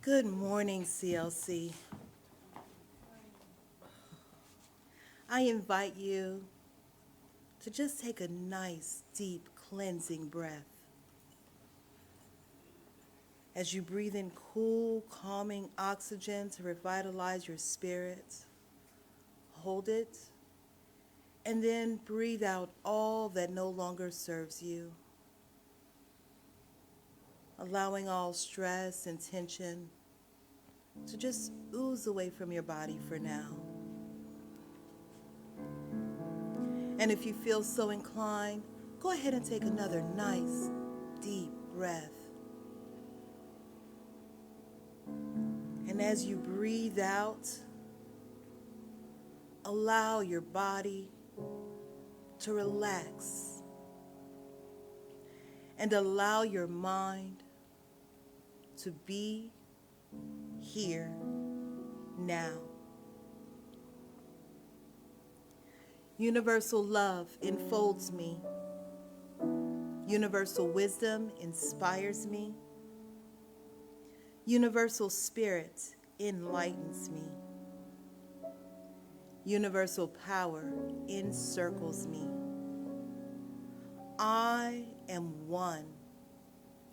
Good morning, CLC. I invite you to just take a nice, deep, cleansing breath. As you breathe in cool, calming oxygen to revitalize your spirit, hold it, and then breathe out all that no longer serves you, allowing all stress and tension to just ooze away from your body for now. And if you feel so inclined, go ahead and take another nice, deep breath. And as you breathe out, allow your body to relax and allow your mind to be here now. Universal love enfolds me. Universal wisdom inspires me. Universal spirit enlightens me. Universal power encircles me. I am one,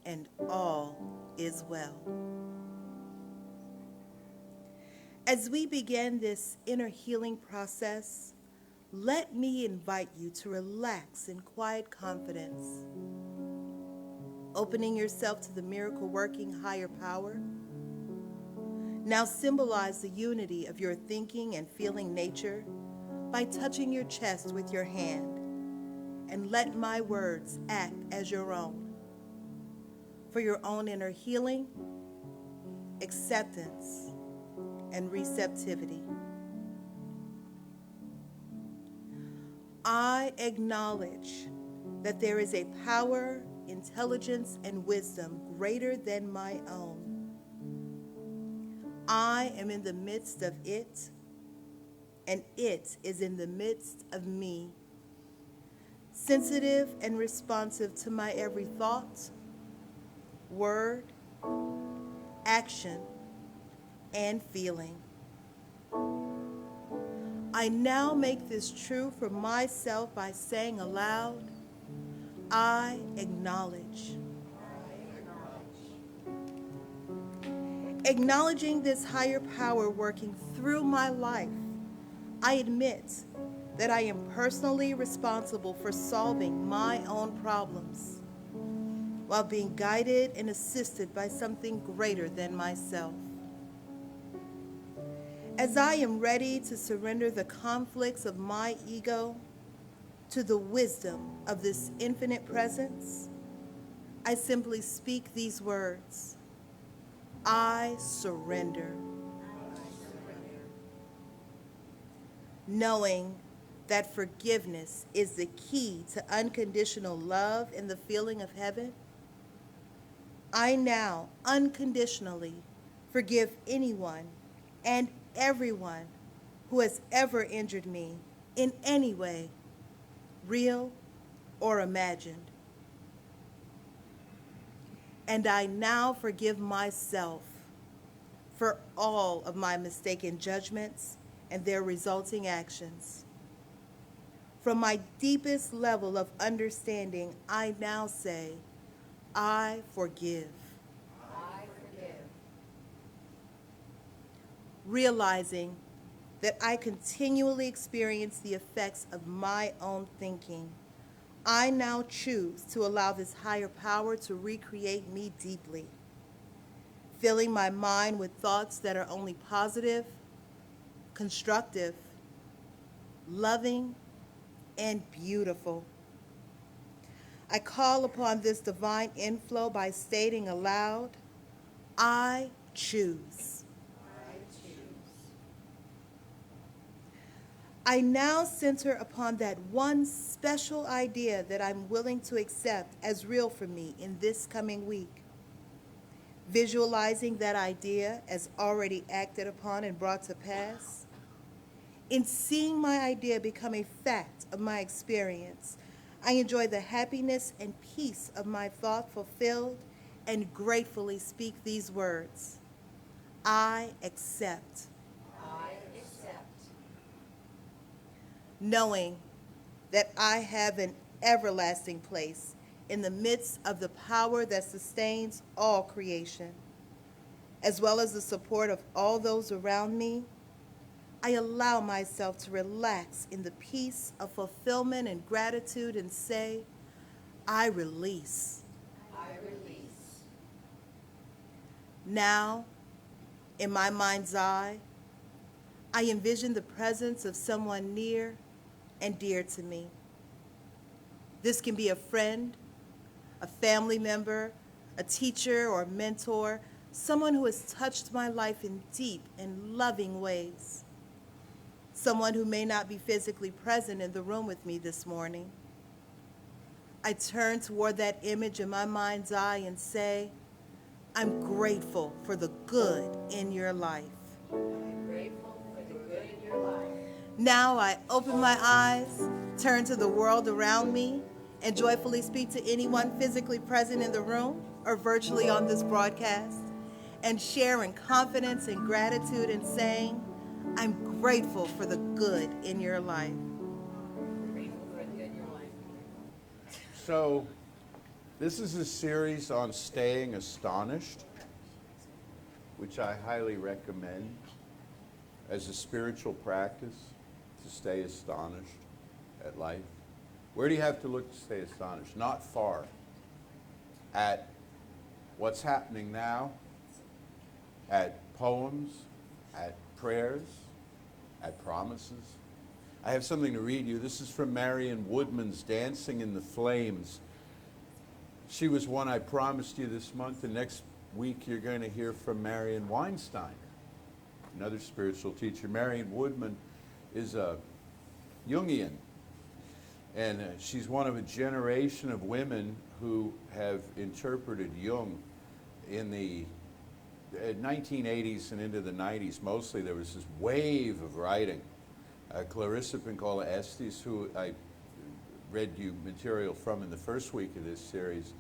and all is well. As we begin this inner healing process, let me invite you to relax in quiet confidence, opening yourself to the miracle-working higher power. Now symbolize the unity of your thinking and feeling nature by touching your chest with your hand, and let my words act as your own, for your own inner healing, acceptance, and receptivity. I acknowledge that there is a power, intelligence, and wisdom greater than my own. I am in the midst of it, and it is in the midst of me, sensitive and responsive to my every thought, word, action, and feeling. I now make this true for myself by saying aloud, I acknowledge. Acknowledging this higher power working through my life, I admit that I am personally responsible for solving my own problems while being guided and assisted by something greater than myself. As I am ready to surrender the conflicts of my ego to the wisdom of this infinite presence, I simply speak these words: I surrender. Knowing that forgiveness is the key to unconditional love and the feeling of heaven, I now unconditionally forgive anyone and everyone who has ever injured me in any way, real or imagined. And I now forgive myself for all of my mistaken judgments and their resulting actions. From my deepest level of understanding, I now say, I forgive. Realizing that I continually experience the effects of my own thinking, I now choose to allow this higher power to recreate me deeply, filling my mind with thoughts that are only positive, constructive, loving, and beautiful. I call upon this divine inflow by stating aloud, I choose. I now center upon that one special idea that I'm willing to accept as real for me in this coming week. Visualizing that idea as already acted upon and brought to pass. In seeing my idea become a fact of my experience, I enjoy the happiness and peace of my thought fulfilled and gratefully speak these words. I accept. I accept. Knowing that I have an everlasting place in the midst of the power that sustains all creation, as well as the support of all those around me, I allow myself to relax in the peace of fulfillment and gratitude and say, I release. I release. Now, in my mind's eye, I envision the presence of someone near and dear to me. This can be a friend, a family member, a teacher or mentor, someone who has touched my life in deep and loving ways. Someone who may not be physically present in the room with me this morning. I turn toward that image in my mind's eye and say, I'm grateful for the good in your life. I'm grateful for the good in your life. Now I open my eyes, turn to the world around me, and joyfully speak to anyone physically present in the room or virtually on this broadcast, and share in confidence and gratitude in saying, I'm grateful for the good in your life. Grateful for the good in your life. So, this is a series on staying astonished, which I highly recommend as a spiritual practice to stay astonished at life. Where do you have to look to stay astonished? Not far. At what's happening now, at poems, at prayers, at promises. I have something to read you. This is from Marion Woodman's Dancing in the Flames. She was one I promised you this month, and next week you're going to hear from Marion Weinstein, another spiritual teacher. Marion Woodman is a Jungian, and she's one of a generation of women who have interpreted Jung in the 1980s and into the 90s. Mostly there was this wave of writing. Clarissa Pinkola Estés, who I read you material from in the first week of this series,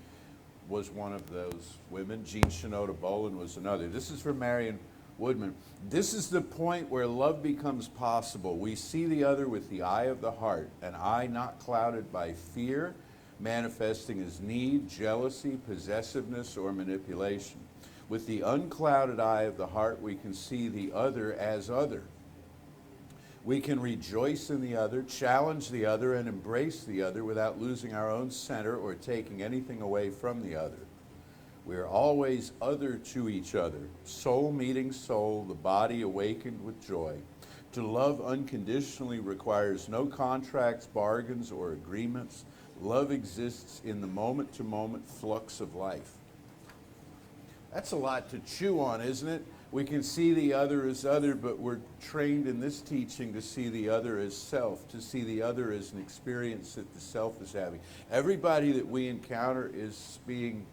was one of those women. Jean Shinoda Boland was another. This is from Marion Woodman. This is the point where love becomes possible. We see the other with the eye of the heart, an eye not clouded by fear, manifesting as need, jealousy, possessiveness, or manipulation. With the unclouded eye of the heart, we can see the other as other. We can rejoice in the other, challenge the other, and embrace the other without losing our own center or taking anything away from the other. We are always other to each other, soul meeting soul, the body awakened with joy. To love unconditionally requires no contracts, bargains, or agreements. Love exists in the moment-to-moment flux of life. That's a lot to chew on, isn't it? We can see the other as other, but we're trained in this teaching to see the other as self, to see the other as an experience that the self is having. Everybody that we encounter is being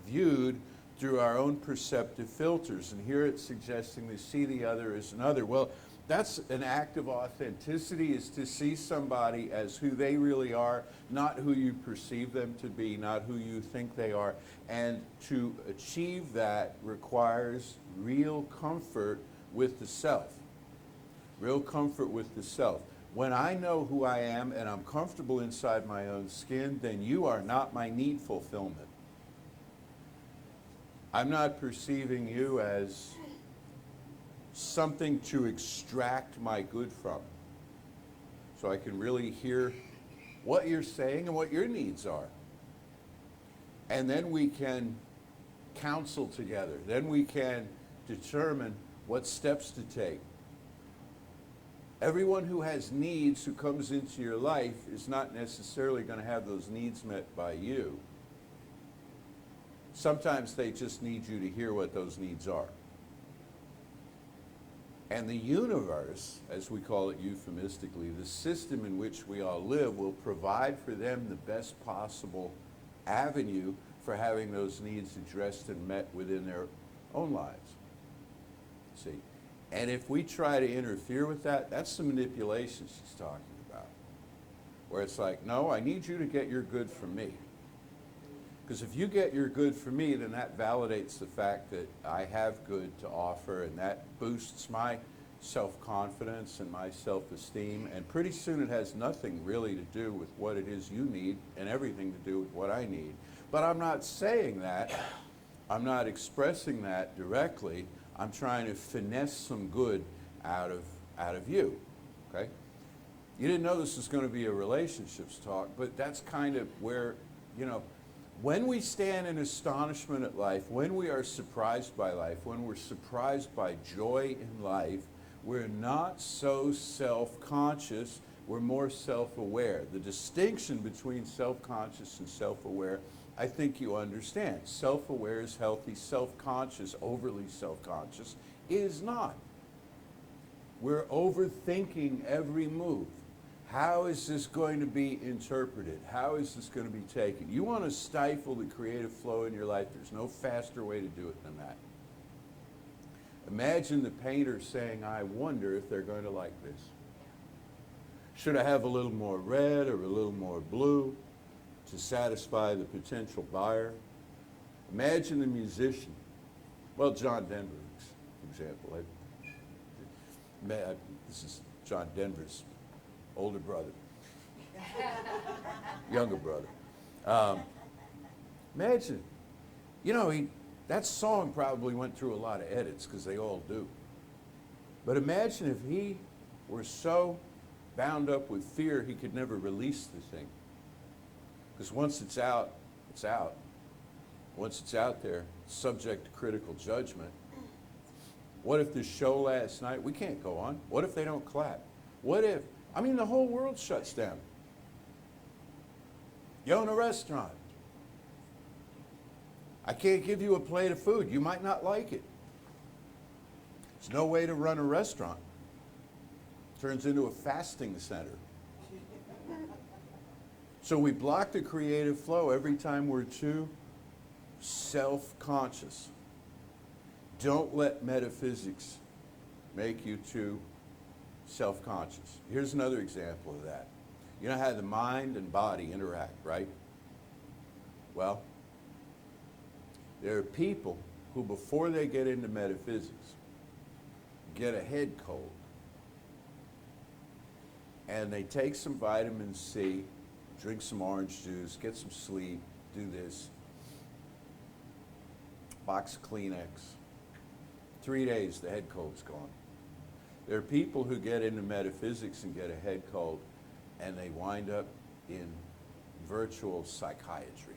viewed through our own perceptive filters, and here it's suggesting to see the other as another. Well, that's an act of authenticity, is to see somebody as who they really are, not who you perceive them to be, not who you think they are. And to achieve that requires real comfort with the self. Real comfort with the self. When I know who I am and I'm comfortable inside my own skin, then you are not my need fulfillment. I'm not perceiving you as something to extract my good from. So I can really hear what you're saying and what your needs are. And then we can counsel together. Then we can determine what steps to take. Everyone who has needs who comes into your life is not necessarily going to have those needs met by you. Sometimes they just need you to hear what those needs are. And the universe, as we call it euphemistically, the system in which we all live, will provide for them the best possible avenue for having those needs addressed and met within their own lives. See? And if we try to interfere with that, that's the manipulation she's talking about. Where it's like, no, I need you to get your good from me. Because if you get your good from me, then that validates the fact that I have good to offer, and that boosts my self-confidence and my self-esteem, and pretty soon it has nothing really to do with what it is you need and everything to do with what I need. But I'm not saying that. I'm not expressing that directly. I'm trying to finesse some good out of you, okay? You didn't know this was going to be a relationships talk, but that's kind of where, you know, when we stand in astonishment at life, when we are surprised by life, when we're surprised by joy in life, we're not so self-conscious, we're more self-aware. The distinction between self-conscious and self-aware, I think you understand. Self-aware is healthy, self-conscious, overly self-conscious, is not. We're overthinking every move. How is this going to be interpreted? How is this going to be taken? You want to stifle the creative flow in your life, there's no faster way to do it than that. Imagine the painter saying, I wonder if they're going to like this. Should I have a little more red or a little more blue to satisfy the potential buyer? Imagine the musician. Well, John Denver's example. This is John Denver's older brother, younger brother. Imagine, you know, that song probably went through a lot of edits, because they all do. But imagine if he were so bound up with fear he could never release the thing. Because once it's out, it's out. Once it's out there, it's subject to critical judgment. What if this show last night, we can't go on. What if they don't clap? What if, I mean, the whole world shuts down. You own a restaurant. I can't give you a plate of food. You might not like it. There's no way to run a restaurant. Turns into a fasting center. So we block the creative flow every time we're too self-conscious. Don't let metaphysics make you too self-conscious. Here's another example of that. You know how the mind and body interact, right? Well, there are people who, before they get into metaphysics, get a head cold. And they take some vitamin C, drink some orange juice, get some sleep, do this. Box of Kleenex. 3 days, the head cold's gone. There are people who get into metaphysics and get a head cold, and they wind up in virtual psychiatry.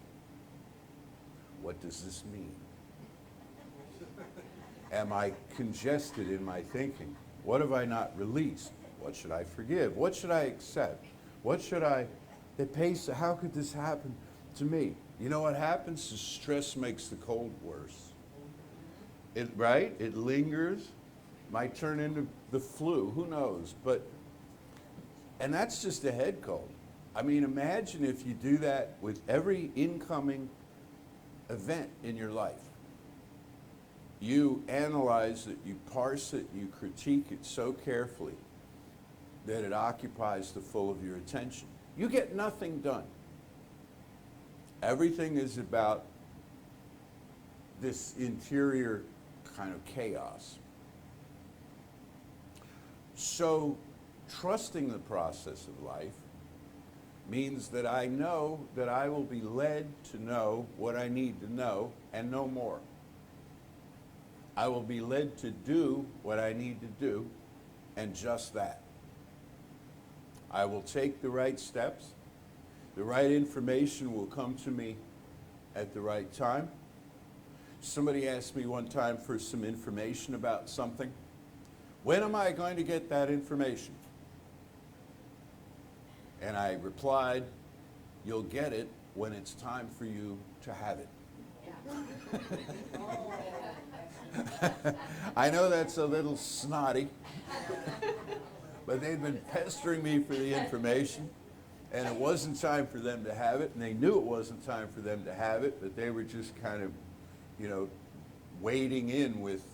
What does this mean? Am I congested in my thinking? What have I not released? What should I forgive? What should I accept? What should I, how could this happen to me? You know what happens? The stress makes the cold worse. Right? It lingers, might turn into the flu, who knows? And that's just a head cold. I mean, imagine if you do that with every incoming event in your life. You analyze it, you parse it, you critique it so carefully that it occupies the full of your attention. You get nothing done. Everything is about this interior kind of chaos. So trusting the process of life means that I know that I will be led to know what I need to know and no more. I will be led to do what I need to do and just that. I will take the right steps. The right information will come to me at the right time. Somebody asked me one time for some information about something. When am I going to get that information? And I replied, you'll get it when it's time for you to have it. I know that's a little snotty, but they'd been pestering me for the information, and it wasn't time for them to have it, and they knew it wasn't time for them to have it, but they were just kind of, you know, wading in with,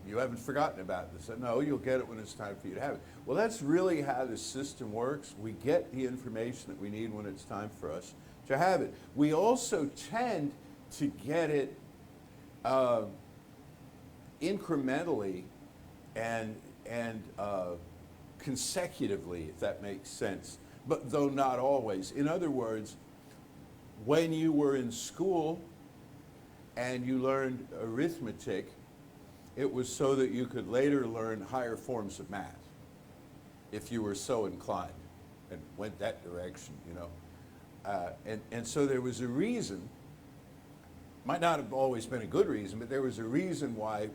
you haven't forgotten about this. No, you'll get it when it's time for you to have it. Well, that's really how the system works. We get the information that we need when it's time for us to have it. We also tend to get it incrementally and consecutively, if that makes sense, but though not always. In other words, when you were in school and you learned arithmetic, it was so that you could later learn higher forms of math, if you were so inclined and went that direction, you know. And so there was a reason, might not have always been a good reason, but there was a reason why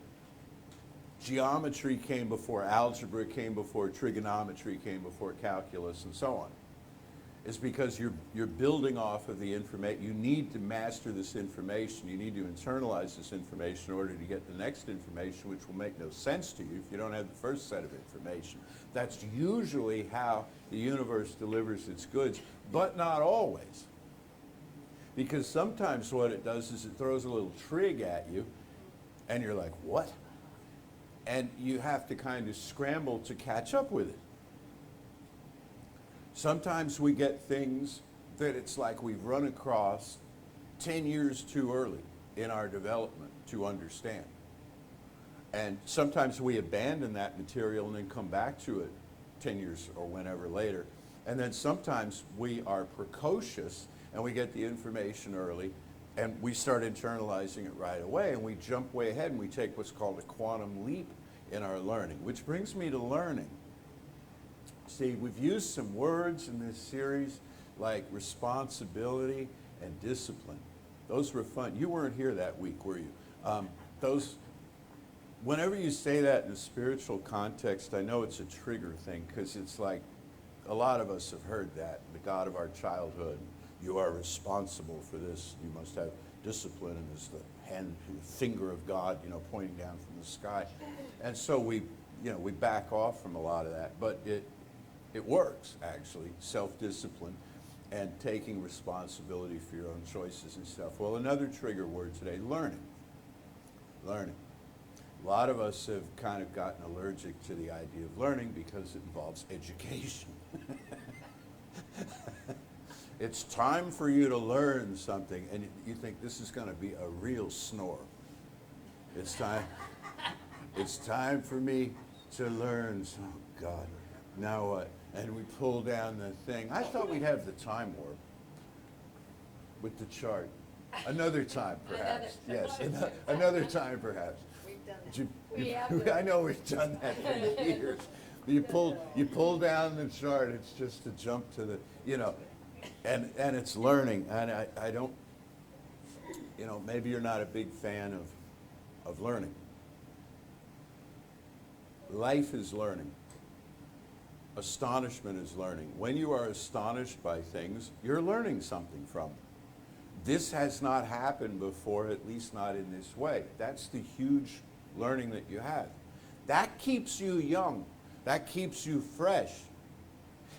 geometry came before algebra, came before trigonometry, came before calculus, and so on. Is because you're building off of the information. You need to master this information. You need to internalize this information in order to get the next information, which will make no sense to you if you don't have the first set of information. That's usually how the universe delivers its goods, but not always. Because sometimes what it does is it throws a little trig at you, and you're like, what? And you have to kind of scramble to catch up with it. Sometimes we get things that it's like we've run across 10 years too early in our development to understand. And sometimes we abandon that material and then come back to it 10 years or whenever later. And then sometimes we are precocious and we get the information early and we start internalizing it right away, and we jump way ahead and we take what's called a quantum leap in our learning, which brings me to learning. See, we've used some words in this series like responsibility and discipline. Those were fun. You weren't here that week, were you? Whenever you say that in a spiritual context, I know it's a trigger thing, because it's like a lot of us have heard that, the God of our childhood. You are responsible for this. You must have discipline, and there's the hand, the finger of God, you know, pointing down from the sky. And so we back off from a lot of that, but it works, actually, self-discipline and taking responsibility for your own choices and stuff. Well, another trigger word today, learning. Learning. A lot of us have kind of gotten allergic to the idea of learning because it involves education. It's time for you to learn something, and you think this is going to be a real snore. It's time for me to learn. Oh, God, now what? And we pull down the thing. I thought we'd have the time warp with the chart. Another time, perhaps. Yes, another time, perhaps. We've done You- that. I know we've done that for years. You pull down the chart. It's just to jump to the, and it's learning. And I don't, maybe you're not a big fan of learning. Life is learning. Astonishment is learning. When you are astonished by things, you're learning something from them. This has not happened before, at least not in this way. That's the huge learning that you have. That keeps you young. That keeps you fresh.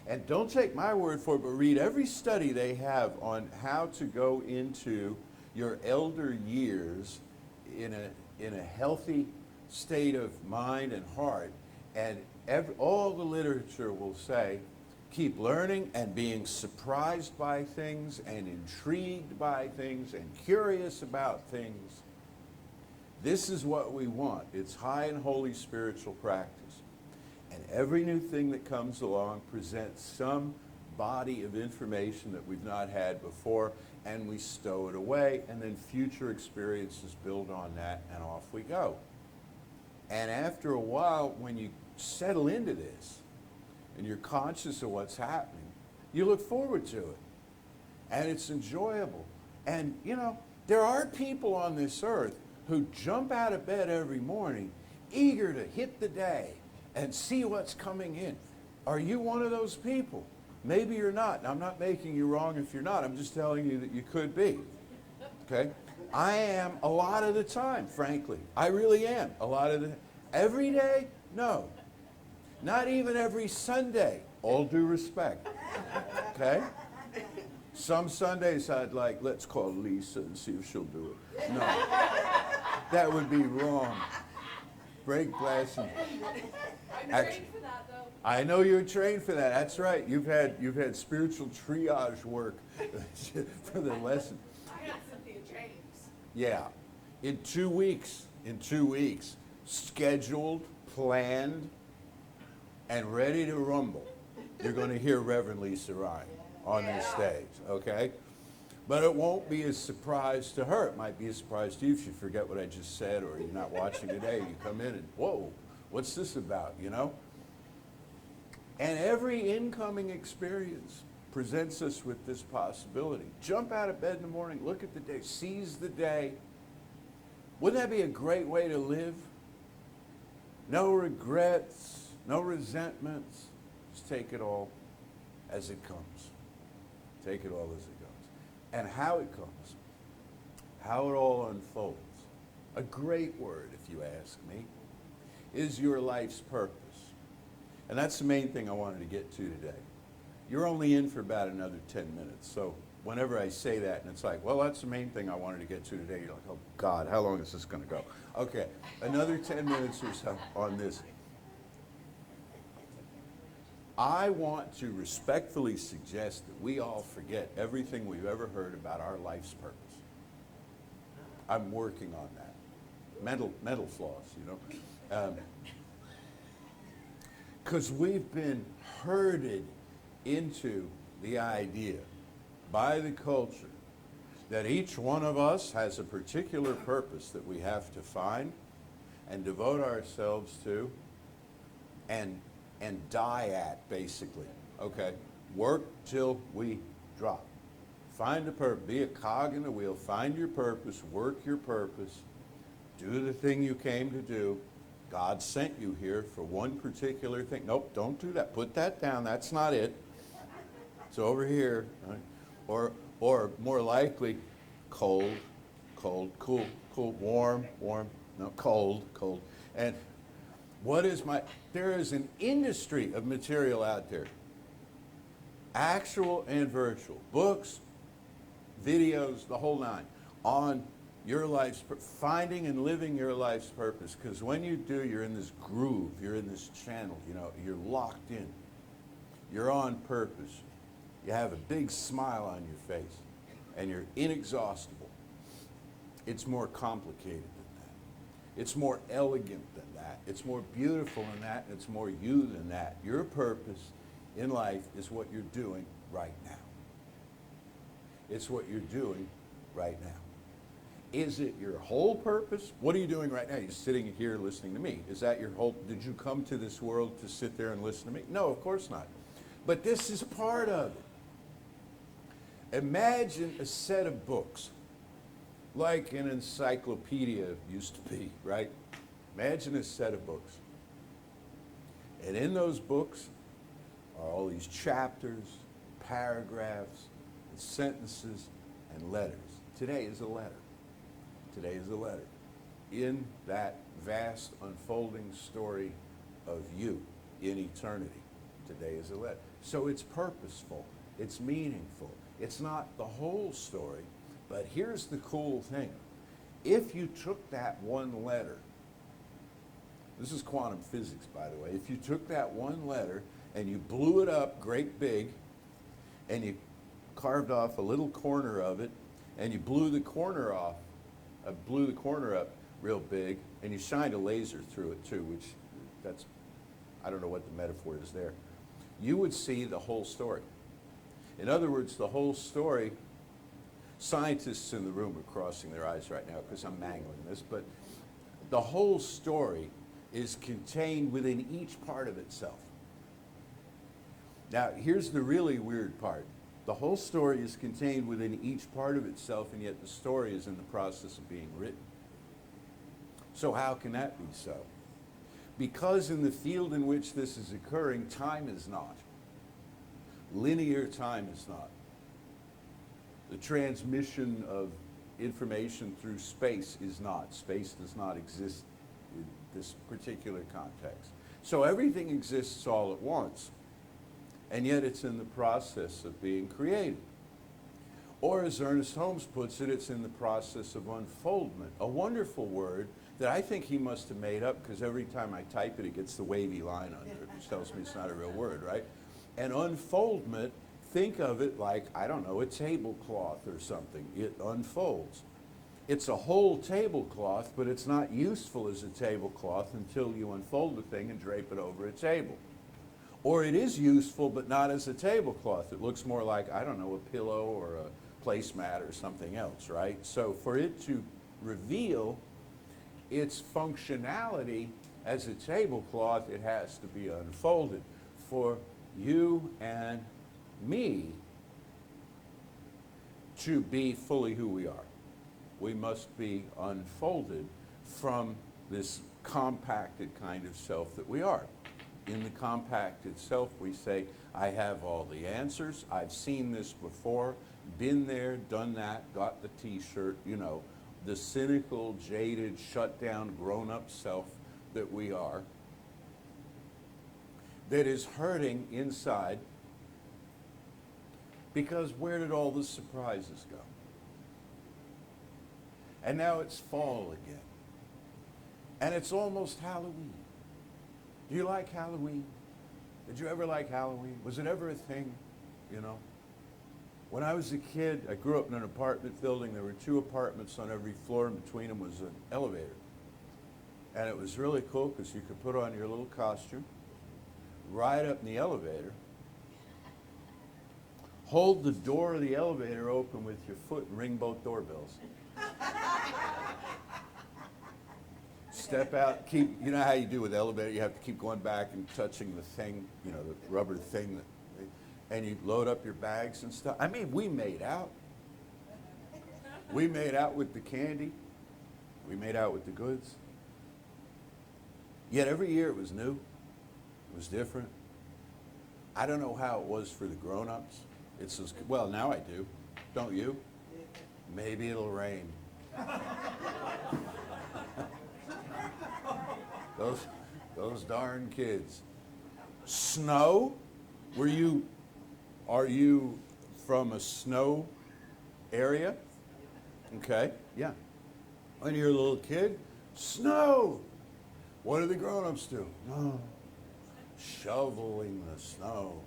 And don't take my word for it, but read every study they have on how to go into your elder years in a healthy state of mind and heart. And all the literature will say, keep learning and being surprised by things and intrigued by things and curious about things. This is what we want. It's high and holy spiritual practice. And every new thing that comes along presents some body of information that we've not had before, and we stow it away, and then future experiences build on that, and off we go. And after a while, when you settle into this, and you're conscious of what's happening, you look forward to it. And it's enjoyable. And, there are people on this earth who jump out of bed every morning, eager to hit the day and see what's coming in. Are you one of those people? Maybe you're not. And I'm not making you wrong if you're not. I'm just telling you that you could be. Okay? I am a lot of the time, frankly. I really am. Every day? No. Not even every Sunday. All due respect. Okay? Some Sundays I'd like, let's call Lisa and see if she'll do it. No. That would be wrong. break glass. And I'm Act- trained for that, though. I know you're trained for that. That's right. You've had spiritual triage work for the lesson. I got Cynthia James. Yeah, in 2 weeks, scheduled, planned, and ready to rumble. You're going to hear Reverend Lisa Ryan on this stage, okay? But it won't be a surprise to her. It might be a surprise to you if you forget what I just said, or you're not watching today. You come in and, whoa, what's this about, you know? And every incoming experience presents us with this possibility. Jump out of bed in the morning, look at the day, seize the day. Wouldn't that be a great way to live? No regrets, no resentments. Just take it all as it comes. Take it all as it comes. And how it comes, how it all unfolds. A great word, if you ask me, is your life's purpose. And that's the main thing I wanted to get to today. You're only in for about another 10 minutes. So whenever I say that and it's like, well, that's the main thing I wanted to get to today, you're like, oh God, how long is this going to go? Okay, another 10 minutes or so on this. I want to respectfully suggest that we all forget everything we've ever heard about our life's purpose. I'm working on that. Mental flaws, you know. Because we've been herded into the idea by the culture that each one of us has a particular purpose that we have to find and devote ourselves to and die at, basically. Okay? Work till we drop. Find a purpose. Be a cog in the wheel. Find your purpose. Work your purpose. Do the thing you came to do. God sent you here for one particular thing. Nope, don't do that. Put that down. That's not it. It's over here. Right? Or more likely, cold, cool, warm, no, cold. And there is an industry of material out there, actual and virtual, books, videos, the whole nine, on your life's, finding and living your life's purpose. Because when you do, you're in this groove, you're in this channel, you know, you're locked in. You're on purpose. You have a big smile on your face, and you're inexhaustible. It's more complicated than that. It's more elegant than that. It's more beautiful than that. It's more you than that. Your purpose in life is what you're doing right now. It's what you're doing right now. Is it your whole purpose? What are you doing right now? You're sitting here listening to me. Is that your whole, did you come to this world to sit there and listen to me? No, of course not. But this is part of it. Imagine a set of books, like an encyclopedia used to be, right? Imagine a set of books. And in those books are all these chapters, paragraphs, and sentences, and letters. Today is a letter. Today is a letter. In that vast unfolding story of you in eternity, today is a letter. So it's purposeful. It's meaningful. It's not the whole story, but here's the cool thing. If you took that one letter, this is quantum physics, by the way. If you took that one letter and you blew it up great big, and you carved off a little corner of it, and you blew the corner up real big, and you shined a laser through it too, which that's, I don't know what the metaphor is there, you would see the whole story. In other words, the whole story, scientists in the room are crossing their eyes right now because I'm mangling this, but the whole story is contained within each part of itself. Now, here's the really weird part. The whole story is contained within each part of itself, and yet the story is in the process of being written. So how can that be so? Because in the field in which this is occurring, time is not. Linear time is not. The transmission of information through space is not. Space does not exist in this particular context. So everything exists all at once, and yet it's in the process of being created. Or as Ernest Holmes puts it, it's in the process of unfoldment, a wonderful word that I think he must have made up, because every time I type it, it gets the wavy line under it, which tells me it's not a real word, right? And unfoldment, think of it like, I don't know, a tablecloth or something. It unfolds. It's a whole tablecloth, but it's not useful as a tablecloth until you unfold the thing and drape it over a table. Or it is useful, but not as a tablecloth. It looks more like, I don't know, a pillow or a placemat or something else, right? So for it to reveal its functionality as a tablecloth, it has to be unfolded. For you and me to be fully who we are, we must be unfolded from this compacted kind of self that we are. In the compacted self, we say, I have all the answers, I've seen this before, been there, done that, got the t-shirt, you know, the cynical, jaded, shut down, grown-up self that we are, that is hurting inside, because where did all the surprises go? And now it's fall again. And it's almost Halloween. Do you like Halloween? Did you ever like Halloween? Was it ever a thing, you know? When I was a kid, I grew up in an apartment building. There were 2 apartments on every floor, and between them was an elevator. And it was really cool because you could put on your little costume, ride up in the elevator, hold the door of the elevator open with your foot and ring both doorbells. Step out, keep, you know how you do with elevator, you have to keep going back and touching the thing, you know, the rubber thing, and you load up your bags and stuff. I mean, we made out. We made out with the candy. We made out with the goods. Yet every year it was new. It was different. I don't know how it was for the grown-ups. It's as, well, now I do. Don't you? Maybe it'll rain. Those darn kids. Snow? Are you from a snow area? Okay, yeah. When you're a little kid, snow. What do the grown-ups do? No. Shoveling the snow.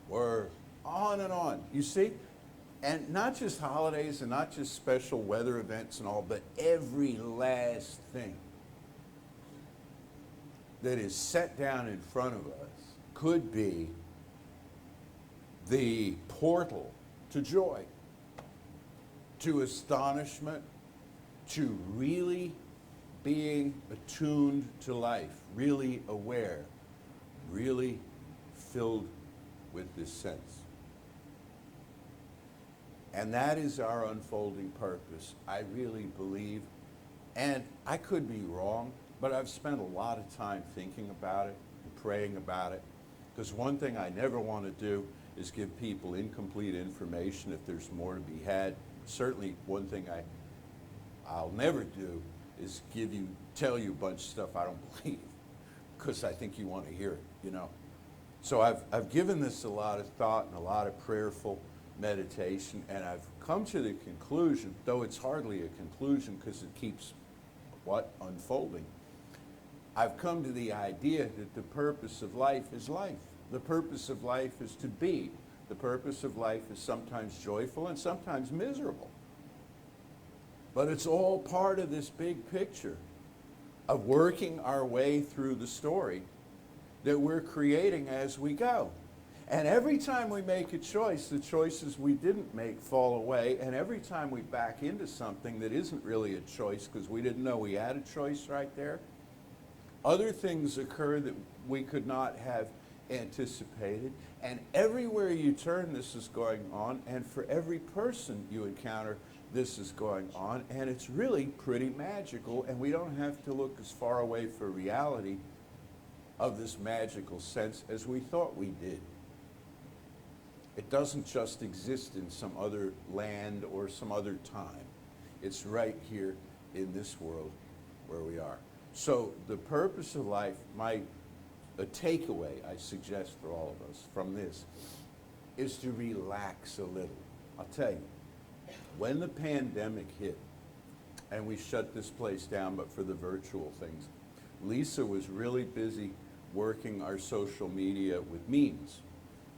We're on and on. You see? And not just holidays and not just special weather events and all, but every last thing that is set down in front of us could be the portal to joy, to astonishment, to really being attuned to life, really aware, really filled with this sense. And that is our unfolding purpose, I really believe. And I could be wrong, but I've spent a lot of time thinking about it and praying about it. Because one thing I never want to do is give people incomplete information if there's more to be had. Certainly one thing I'll never do is tell you a bunch of stuff I don't believe, because I think you want to hear it, you know. So I've given this a lot of thought and a lot of prayerful meditation, and I've come to the conclusion, though it's hardly a conclusion because it keeps unfolding. I've come to the idea that the purpose of life is life. The purpose of life is to be. The purpose of life is sometimes joyful and sometimes miserable. But it's all part of this big picture of working our way through the story that we're creating as we go. And every time we make a choice, the choices we didn't make fall away. And every time we back into something that isn't really a choice because we didn't know we had a choice right there, other things occur that we could not have anticipated. And everywhere you turn, this is going on. And for every person you encounter, this is going on. And it's really pretty magical. And we don't have to look as far away for reality of this magical sense as we thought we did. It doesn't just exist in some other land or some other time. It's right here in this world where we are. So the purpose of life, a takeaway I suggest for all of us from this, is to relax a little. I'll tell you, when the pandemic hit and we shut this place down, but for the virtual things. Lisa was really busy working our social media with memes,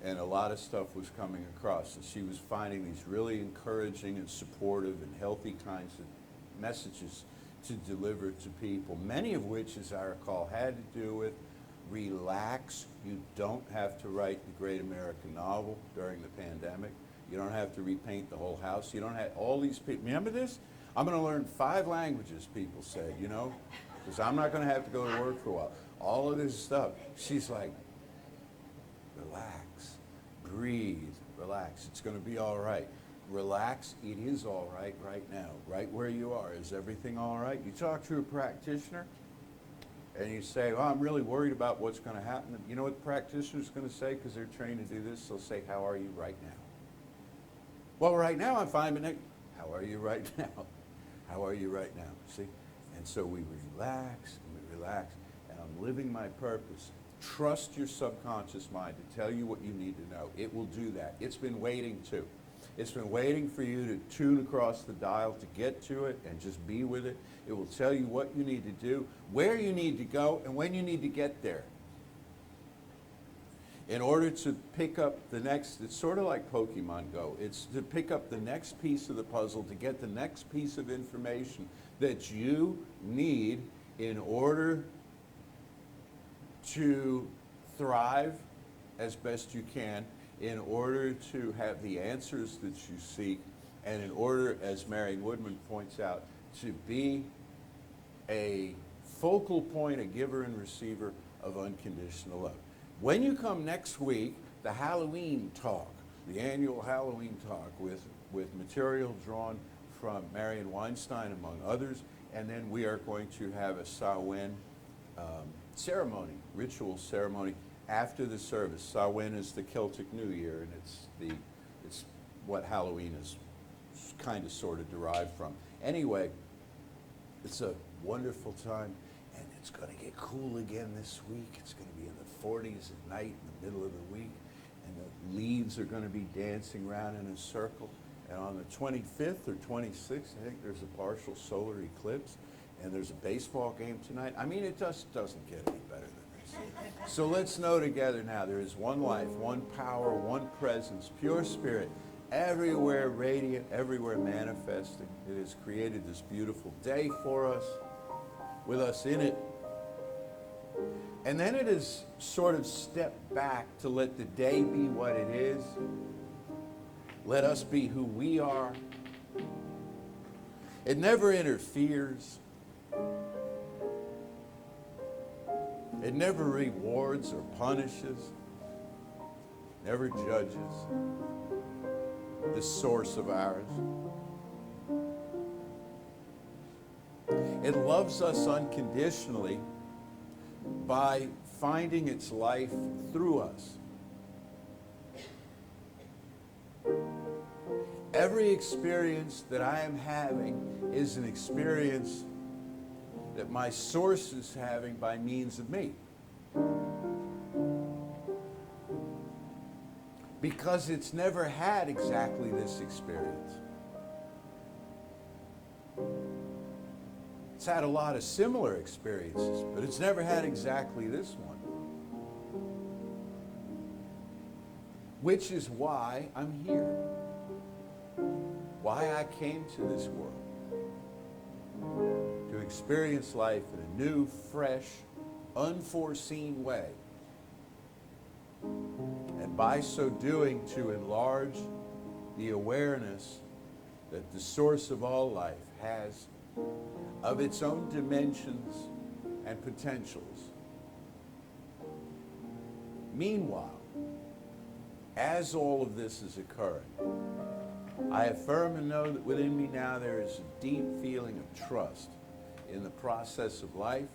and a lot of stuff was coming across, and she was finding these really encouraging and supportive and healthy kinds of messages to deliver to people, many of which, as I recall, had to do with relax. You don't have to write the great American novel during the pandemic. You don't have to repaint the whole house. You don't have all these people. Remember this? I'm going to learn 5 languages, people said, you know, because I'm not going to have to go to work for a while. All of this stuff. She's like, relax, breathe, relax. It's going to be all right. Relax. It is all right now, right where you are. Is everything all right? You talk to a practitioner, and you say, well, I'm really worried about what's going to happen. You know what the practitioner's going to say, because they're trained to do this? They'll say, how are you right now? Well, right now I'm fine, but how are you right now? How are you right now? See? And so we relax, and we relax, and I'm living my purpose. Trust your subconscious mind to tell you what you need to know. It will do that. It's been waiting too. It's been waiting for you to tune across the dial to get to it and just be with it. It will tell you what you need to do, where you need to go, and when you need to get there. In order to pick up the next, it's sort of like Pokemon Go. It's to pick up the next piece of the puzzle, to get the next piece of information that you need in order to thrive as best you can, in order to have the answers that you seek, and in order, as Marion Woodman points out, to be a focal point, a giver and receiver of unconditional love. When you come next week, the Halloween talk, the annual Halloween talk with material drawn from Marion Weinstein, among others, and then we are going to have a Samhain ceremony, ritual ceremony, after the service. Samhain is the Celtic New Year, and it's what Halloween is kind of sort of derived from. Anyway, it's a wonderful time, and it's going to get cool again this week. It's going to be in the 40s at night in the middle of the week, and the leaves are going to be dancing around in a circle. And on the 25th or 26th, I think there's a partial solar eclipse, and there's a baseball game tonight. I mean, it just doesn't get any better than this. So let's know together now, there is one life, one power, one presence, pure spirit, everywhere radiant, everywhere manifesting. It has created this beautiful day for us, with us in it. And then it has sort of stepped back to let the day be what it is. Let us be who we are. It never interferes. It never rewards or punishes, never judges. This source of ours. It loves us unconditionally by finding its life through us. Every experience that I am having is an experience that my source is having by means of me. Because it's never had exactly this experience. It's had a lot of similar experiences, but it's never had exactly this one. Which is why I'm here. Why I came to this world. To experience life in a new, fresh, unforeseen way. And by so doing, to enlarge the awareness that the source of all life has of its own dimensions and potentials. Meanwhile, as all of this is occurring, I affirm and know that within me now there is a deep feeling of trust in the process of life,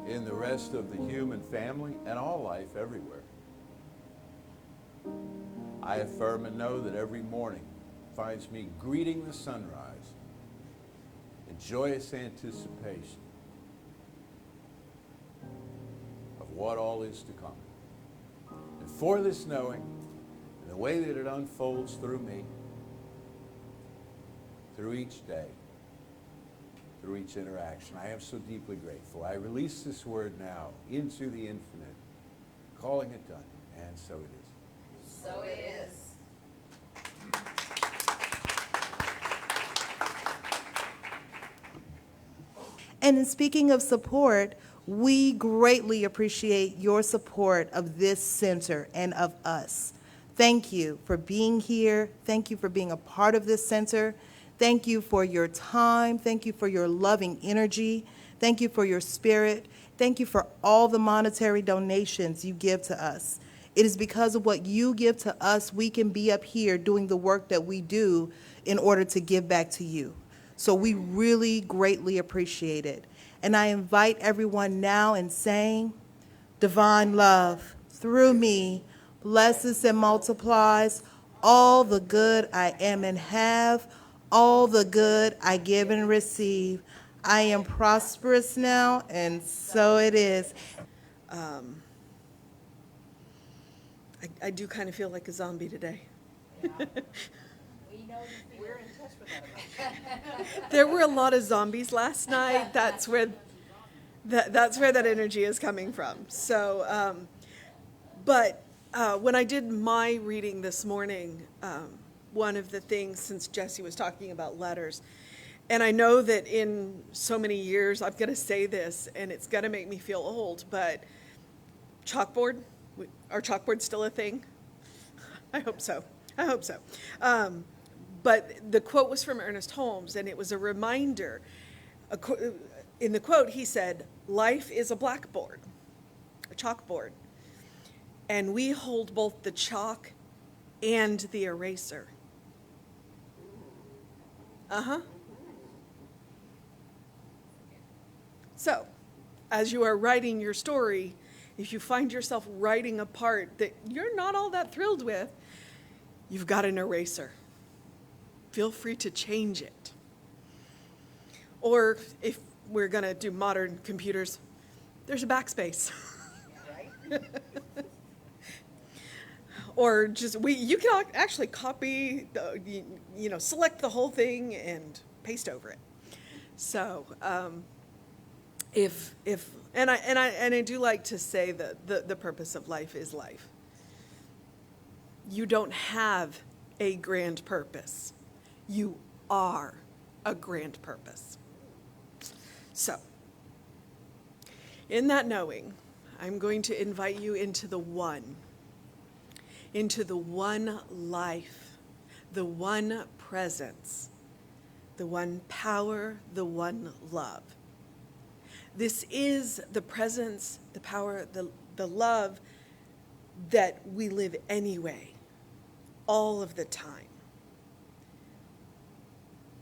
in the rest of the human family, and all life everywhere. I affirm and know that every morning finds me greeting the sunrise in joyous anticipation of what all is to come. And for this knowing, and the way that it unfolds through me, through each day, through each interaction. I am so deeply grateful. I release this word now into the infinite, calling it done, and so it is. So it is. And in speaking of support, we greatly appreciate your support of this center and of us. Thank you for being here. Thank you for being a part of this center. Thank you for your time. Thank you for your loving energy. Thank you for your spirit. Thank you for all the monetary donations you give to us. It is because of what you give to us, we can be up here doing the work that we do in order to give back to you. So we really greatly appreciate it. And I invite everyone now in saying, divine love, through me, blesses and multiplies all the good I am and have, all the good I give and receive. I am prosperous now, and so it is. I do kind of feel like a zombie today. We know we're in touch with that emotion. There were a lot of zombies last night. That's where that energy is coming from. So, but when I did my reading this morning, one of the things, since Jesse was talking about letters, and I know that in so many years I'm going to say this, and it's going to make me feel old, but chalkboard, are chalkboards still a thing? I hope so. I hope so. But the quote was from Ernest Holmes, and it was a reminder. In the quote, he said, "Life is a blackboard, a chalkboard, and we hold both the chalk and the eraser." So, as you are writing your story, if you find yourself writing a part that you're not all that thrilled with, you've got an eraser. Feel free to change it. Or if we're going to do modern computers, there's a backspace. Or just, you can actually copy, select the whole thing and paste over it. So, I do like to say that the purpose of life is life. You don't have a grand purpose. You are a grand purpose. So, in that knowing, I'm going to invite you into the one life, the one presence, the one power, the one love. This is the presence, the power, the love that we live anyway, all of the time.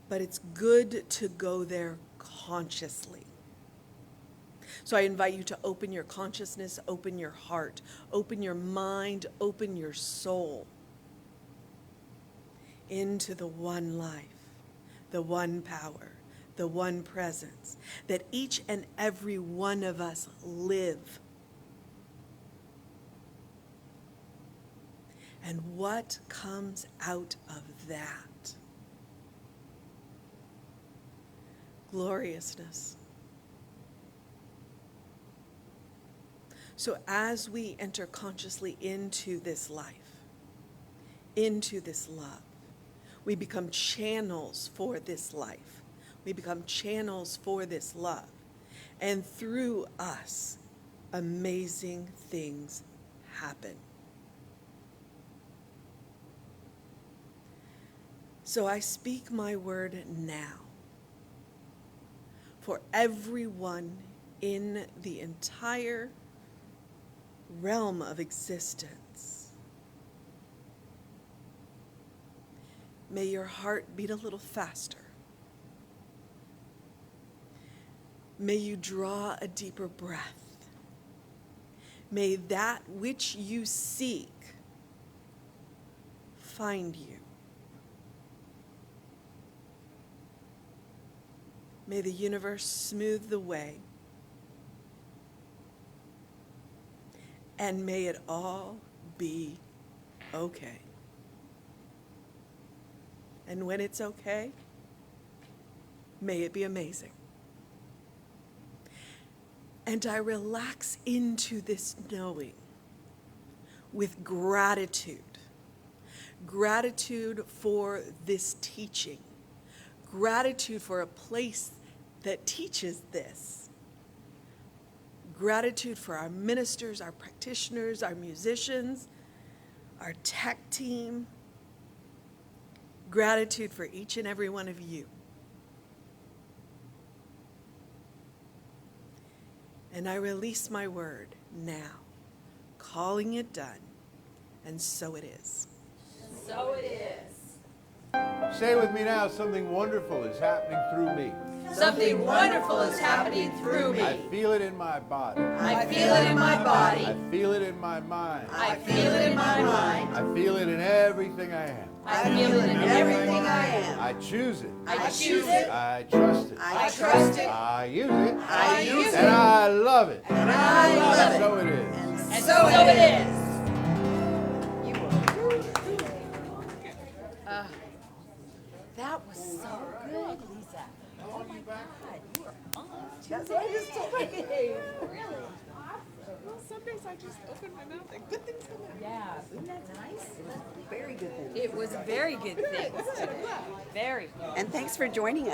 But it's good to go there consciously. So I invite you to open your consciousness, open your heart, open your mind, open your soul into the one life, the one power, the one presence that each and every one of us live. And what comes out of that? Gloriousness. So as we enter consciously into this life, into this love, we become channels for this life. We become channels for this love. And through us, amazing things happen. So I speak my word now for everyone in the entire realm of existence. May your heart beat a little faster. May you draw a deeper breath. May that which you seek find you. May the universe smooth the way. And may it all be okay. And when it's okay, may it be amazing. And I relax into this knowing with gratitude. Gratitude for this teaching. Gratitude for a place that teaches this. Gratitude for our ministers, our practitioners, our musicians, our tech team. Gratitude for each and every one of you. And I release my word now, calling it done, and so it is. So it is. Say with me now, something wonderful is happening through me. Something wonderful is happening through me. I feel it in my body. I feel it in my body. I feel it in my mind. I feel it in my mind. I feel it in everything I am. I feel it in everything I am. I choose it. I choose it. I trust it. I trust it. I use it. I use And it. I love it. And I love it. So it is. And so it is. That was so good, Lisa. Oh my God, you are on. That's what I just told you. Really? Well, some days I just open my mouth and good things come out. Yeah, isn't that nice? Very good thing. It was a very good thing. Very good. And thanks for joining us.